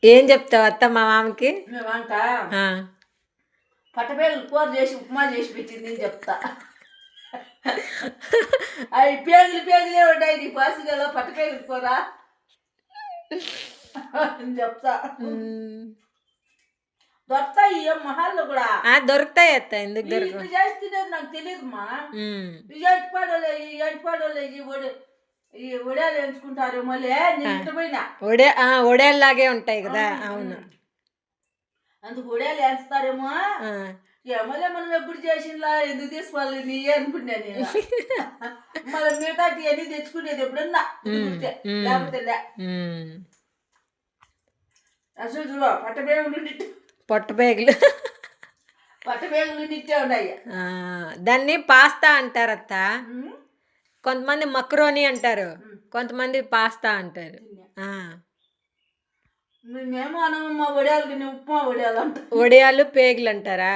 ఏం చెప్తావు అత్త మా మామకి? మేమంట ఆ, పట్టపేగులు కూర చేసి ఉప్మా చేసి పెట్టింది అని చెప్తా. అవి పేగులే ఉంటాయి నీ పాసిగలో పట్టపేగులు కూర అని చెప్తా. దొరుకుతాయి ఈ మహాల్లో కూడా. దొరుకుతాయి అత్త, ఎందుకు ఇట్లా దొరకవు? చేసి తినేది నాకు తెలియదుమా. ఈ ఎంటిపాడోళ్ళు ఈ ఒడియాలు ఎంచుకుంటారు మళ్ళీ నేను ఇంటపోయినా ఒడేలాగే ఉంటాయి కదా. అవును, అందుకు ఒడియాలు వేస్తారేమో. మళ్ళీ మనం ఎప్పుడు చేసినలా ఎందుకు తీసుకోవాలి నీ అనుకున్నా నేను. మళ్ళీ మిగతా అన్ని తెచ్చుకునేది ఎప్పుడన్నా లేకపోతే అసలు చూడ పొట్టపేగులు పట్టపేగులు నిట్టే ఉన్నాయి. దాన్ని పాస్తా అంటారు అత్త. కొంతమంది మక్రోని అంటారు, కొంతమంది పాస్తా అంటారు. మేము అనమ్మ వడియాలకి ఉప్మా వడియాలు అంటారు. వడియాలు పేగులు అంటారా?